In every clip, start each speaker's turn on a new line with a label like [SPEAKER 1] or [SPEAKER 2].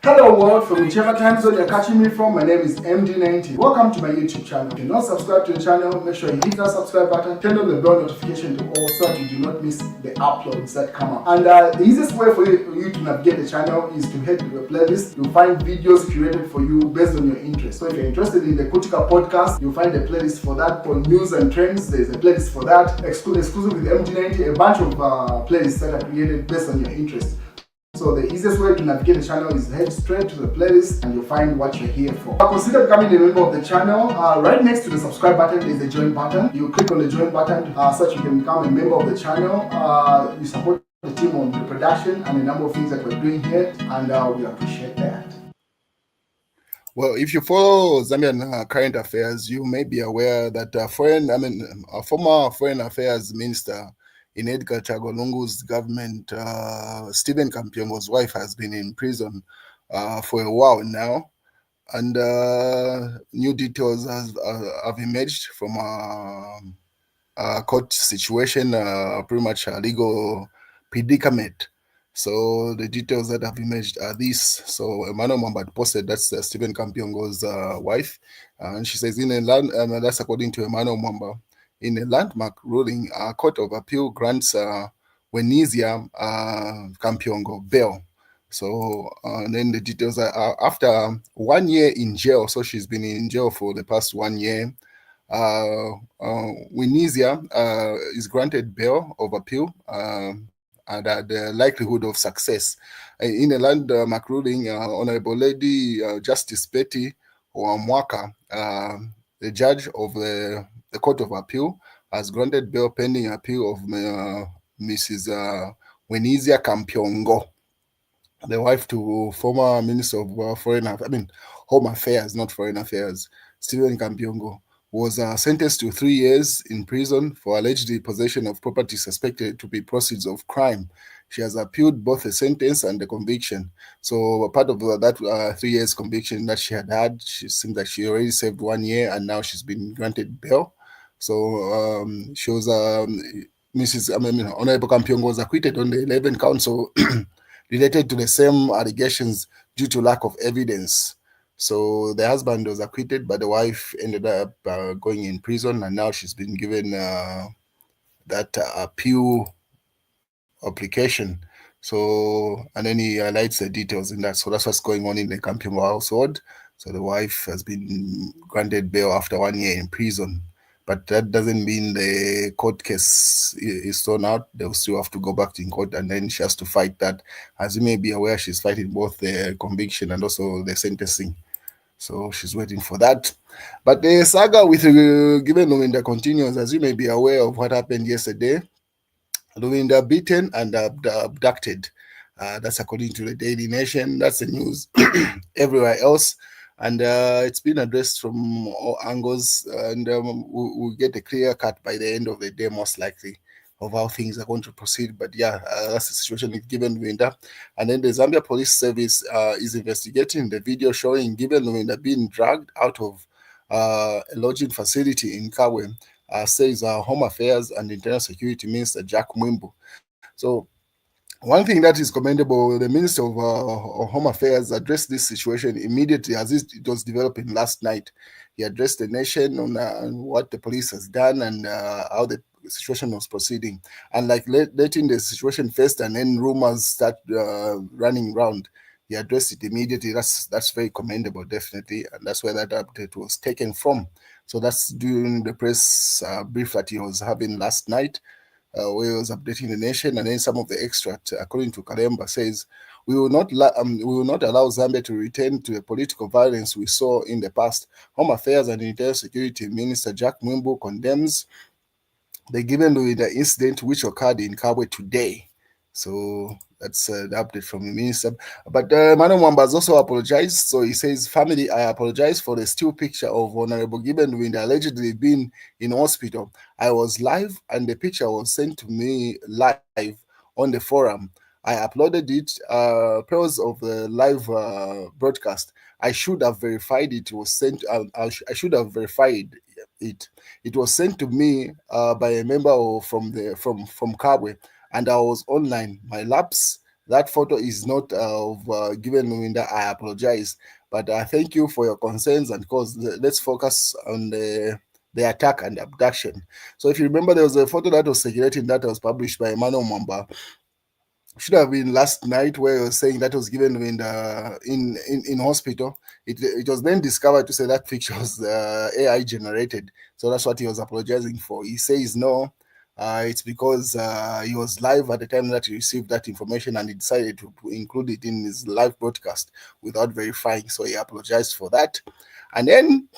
[SPEAKER 1] Hello world, from whichever time zone you're catching me from, my name is MD90. Welcome to my YouTube channel. If you're not subscribed to the channel, make sure you hit that subscribe button, turn on the bell notification to all so that you do not miss the uploads that come up. And the easiest way for you to navigate the channel is to head to the playlist. You'll find videos curated for you based on your interest. So if you're interested in the Kutika podcast, you'll find a playlist for that. For news and trends, there's a playlist for that. Exclusive with MD90, a bunch of playlists that are created based on your interest. So the easiest way to navigate the channel is head straight to the playlist and you'll find what you're here for. Consider becoming a member of the channel. Right next to the subscribe button is the join button. You click on the join button so that you can become a member of the channel. You support the team on the production and a number of things that we're doing here, and we appreciate that.
[SPEAKER 2] Well, if you follow Zambian current affairs, you may be aware that a former foreign affairs minister in Edgar Chagolungu's government, Stephen Kampyongo's wife, has been in prison for a while now, and new details have emerged from a court situation, pretty much a legal predicament. So the details that have emerged are these. So Emmanuel Mwamba posted, that's Stephen Kampyongo's wife, and she says that's according to Emmanuel Mwamba. In a landmark ruling, a court of appeal grants Wenizia Kampyongo bail. So and then the details are after 1 year in jail. So she's been in jail for the past 1 year. Wenizia is granted bail of appeal and the likelihood of success. In a landmark ruling, Honorable Lady Justice Betty Wamwaka, the judge of the Court of Appeal, has granted bail pending appeal of Mrs. Wenizia Kampyongo, the wife to former Minister of Home Affairs, not Foreign Affairs, Stephen Kampyongo, was sentenced to 3 years in prison for allegedly possession of property suspected to be proceeds of crime. She has appealed both the sentence and the conviction. So part of that 3 years conviction that she had, she seems that she already served 1 year and now she's been granted bail. So she was Honorable Kampyongo was acquitted on the 11 counts related to the same allegations due to lack of evidence. So the husband was acquitted, but the wife ended up going in prison, and now she's been given that appeal application. So, and then he highlights the details in that. So that's what's going on in the Kampyongo household. So the wife has been granted bail after 1 year in prison. But that doesn't mean the court case is thrown out. They'll still have to go back to court, and then she has to fight that. As you may be aware, she's fighting both the conviction and also the sentencing. So she's waiting for that. But the saga with Given Lubinda continues. As you may be aware of what happened yesterday, Lubinda beaten and abducted. That's according to the Daily Nation. That's the news everywhere else. And it's been addressed from all angles, and we'll get a clear cut by the end of the day, most likely, of how things are going to proceed. But yeah, that's the situation with Given Lubinda. And then the Zambia Police Service is investigating the video showing Given Lubinda being dragged out of a lodging facility in Kabwe, says Home Affairs and Internal Security Minister Jack Mwimbu. So one thing that is commendable, the Minister of Home Affairs addressed this situation immediately as it was developing last night. He addressed the nation on what the police has done and how the situation was proceeding. And like letting the situation first and then rumors start running around, he addressed it immediately. That's very commendable, definitely. And that's where that update was taken from. So that's during the press brief that he was having last night. Where he was updating the nation, and then some of the extract, according to Kalemba, says, we will not allow Zambia to return to the political violence we saw in the past. Home Affairs and Internal Security Minister Jack Mwimbu condemns the Given Lubinda incident which occurred in Kabwe today. So that's the update from the minister. But Mano Mwamba has also apologized. So he says, family, I apologize for the still picture of Honorable Given Lubinda allegedly being in hospital. I was live and the picture was sent to me live on the forum. I uploaded it pairs of the live broadcast. I should have verified it. Was sent. I should have verified it. It was sent to me by a member from Kabwe, and I was online. My lapse that photo is not of Given Lubinda, I apologize. But thank you for your concerns, and cause let's focus on the attack and abduction. So if you remember, there was a photo that was circulating that was published by Emmanuel Mwamba, should have been last night, where he was saying that was given in the in hospital. It was then discovered to say that picture was AI generated. So that's what he was apologizing for. He says no, it's because he was live at the time that he received that information, and he decided to include it in his live broadcast without verifying. So he apologized for that. And then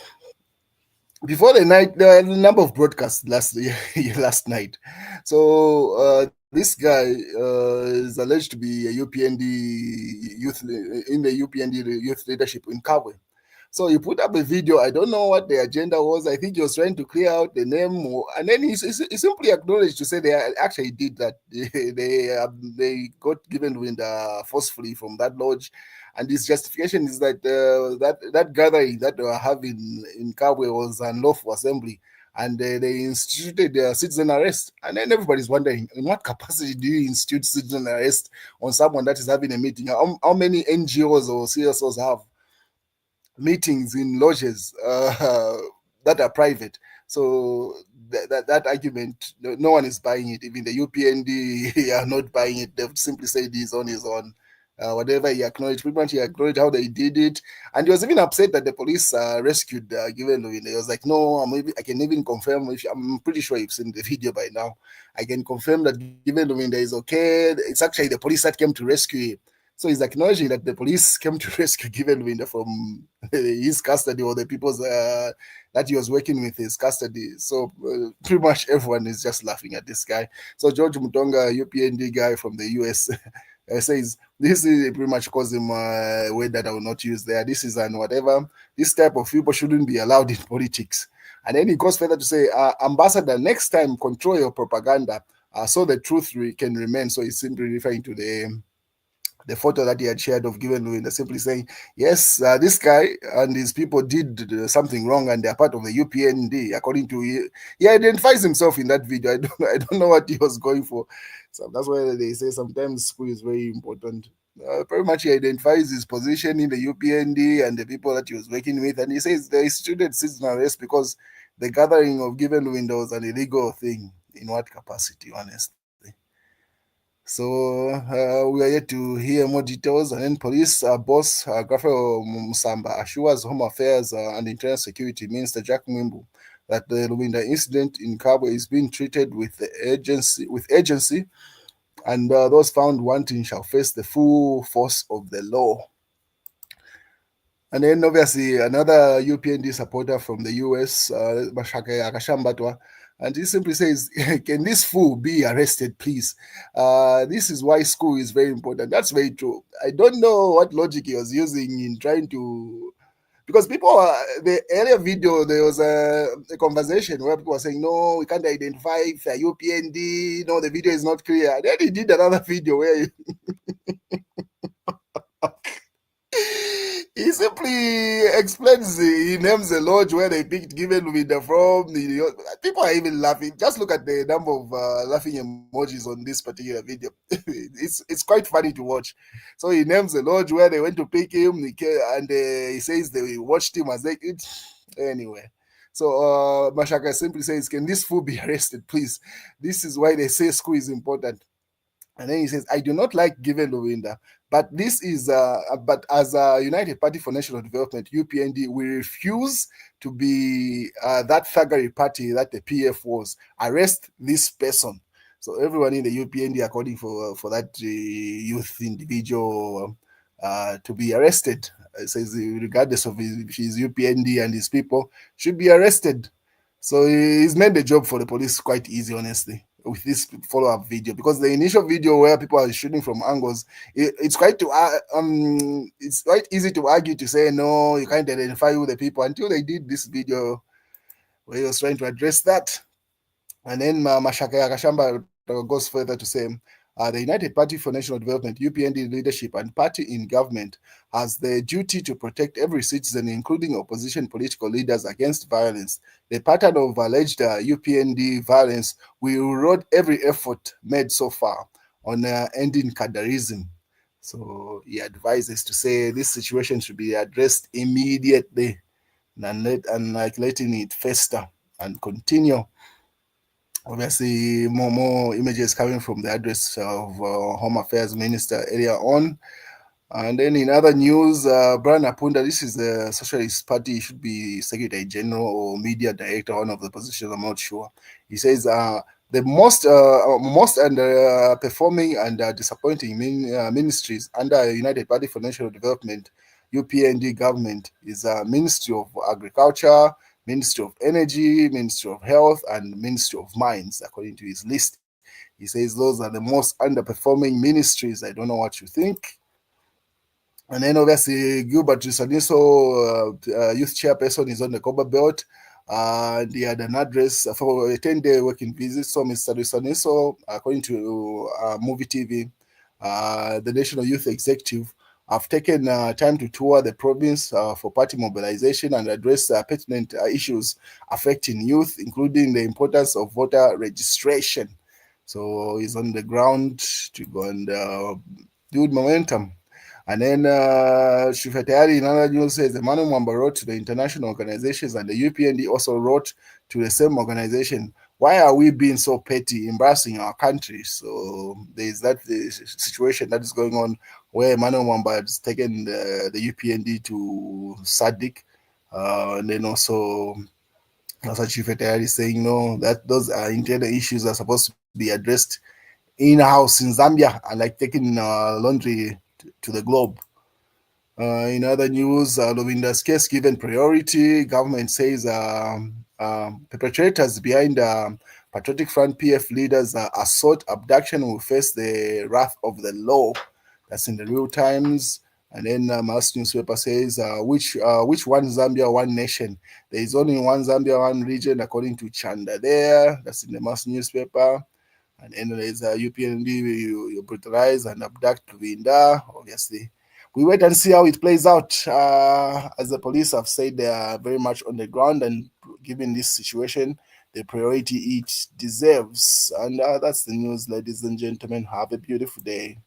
[SPEAKER 2] before the night, there were a number of broadcasts last night. So this guy is alleged to be a UPND youth in the UPND youth leadership in Kabwe. So he put up a video. I don't know what the agenda was. I think he was trying to clear out the name, and then he simply acknowledged to say they actually did that. They got given wind forcefully from that lodge, and his justification is that that gathering that they were having in Kabwe was unlawful assembly, and they instituted citizen arrest. And then everybody's wondering, in what capacity do you institute citizen arrest on someone that is having a meeting? How many NGOs or CSOs have meetings in lodges that are private? So that argument, no one is buying it. Even the UPND are not buying it. They've simply said he's on his own. Whatever he acknowledged, pretty much he acknowledged how they did it, and he was even upset that the police rescued Given Lubinda. He was like, "No, I can even confirm. I'm pretty sure you've seen the video by now. I can confirm that Given Lubinda is okay. It's actually the police that came to rescue him." So he's acknowledging that the police came to rescue Given Lubinda from his custody, or the people's that he was working with his custody. So pretty much everyone is just laughing at this guy. So George Mutonga, UPND guy from the US, says this is pretty much calls him a word that I will not use there. This is an whatever. This type of people shouldn't be allowed in politics. And then he goes further to say, Ambassador, next time control your propaganda so the truth can remain. So he's simply referring to the photo that he had shared of Given Lubinda, simply saying, yes, this guy and his people did something wrong, and they're part of the UPND, according to he identifies himself in that video. I don't know what he was going for. So that's why they say sometimes school is very important. Pretty much he identifies his position in the UPND and the people that he was working with, and he says they instituted citizen arrest because the gathering of Given Lubinda was an illegal thing. In what capacity, honestly? So we are yet to hear more details. And then police boss Gabriel Musamba assures Home Affairs and Internal Security Minister Jack Mwimbu that the Lubinda incident in Kabwe is being treated with urgency, and those found wanting shall face the full force of the law. And then obviously another UPND supporter from the US, Mashaka Akashambatwa, and he simply says, can this fool be arrested, please? This is why school is very important. That's very true. I don't know what logic he was using in trying to, because the earlier video, there was a conversation where people were saying, no, we can't identify if they're UPND, no, the video is not clear. Then he did another video where he simply explains, he names the lodge where they picked Given Lubinda from. People are even laughing. Just look at the number of laughing emojis on this particular video. It's quite funny to watch. So he names the lodge where they went to pick him, and he says they watched him as they anyway. So Mashaka simply says, can this fool be arrested, please? This is why they say school is important. And then he says, I do not like Given Lubinda, but this is but as a United Party for National Development, UPND, we refuse to be that thuggery party that the PF was. Arrest this person. So everyone in the UPND, according for that youth individual to be arrested, it says regardless of his UPND and his people, should be arrested. So he's made the job for the police quite easy, honestly, with this follow-up video, because the initial video where people are shooting from angles, it's quite easy to argue to say no, you can't identify who the people, until they did this video where he was trying to address that. And then Mashaka Yakashamba goes further to say, the United Party for National Development, UPND leadership and party in government has the duty to protect every citizen, including opposition political leaders, against violence. The pattern of alleged UPND violence will erode every effort made so far on ending Kadarism. So he advises to say this situation should be addressed immediately and like letting it fester and continue. Obviously, more images coming from the address of Home Affairs Minister earlier on. And then in other news, Brian Apunda, this is the Socialist Party, should be Secretary General or Media Director, one of the positions, I'm not sure. He says the most underperforming and disappointing ministries under United Party for National Development, UPND government, is Ministry of Agriculture, Ministry of Energy, Ministry of Health, and Ministry of Mines, according to his list. He says those are the most underperforming ministries. I don't know what you think. And then obviously Gilbert Risaniso, youth chairperson, is on the Cobra Belt. And he had an address for a 10-day working visit. So Mr. Risaniso, according to Movie TV, the National Youth Executive, have taken time to tour the province for party mobilization and address pertinent issues affecting youth, including the importance of voter registration. So he's on the ground to go and build momentum. And then Shifetayari in another news says Emmanuel Mwamba wrote to the international organizations, and the UPND also wrote to the same organization. Why are we being so petty, embarrassing our country? So there's that situation that is going on where Emmanuel Mwamba has taken the UPND to SADC. And then also Chief Etayari saying no, that those are internal issues are supposed to be addressed in-house in Zambia, and like taking laundry to the globe. In other news, Lubinda's case given priority. Government says perpetrators behind Patriotic Front PF leaders' assault abduction will face the wrath of the law. That's in the Real Times. And then Mass newspaper says, which one Zambia, one nation? There is only one Zambia, one region, according to Chanda there. That's in the Mass newspaper. And then there's UPND, you brutalize and abduct Lubinda, obviously. We wait and see how it plays out. As the police have said, they are very much on the ground and given this situation the priority it deserves. And that's the news, ladies and gentlemen. Have a beautiful day.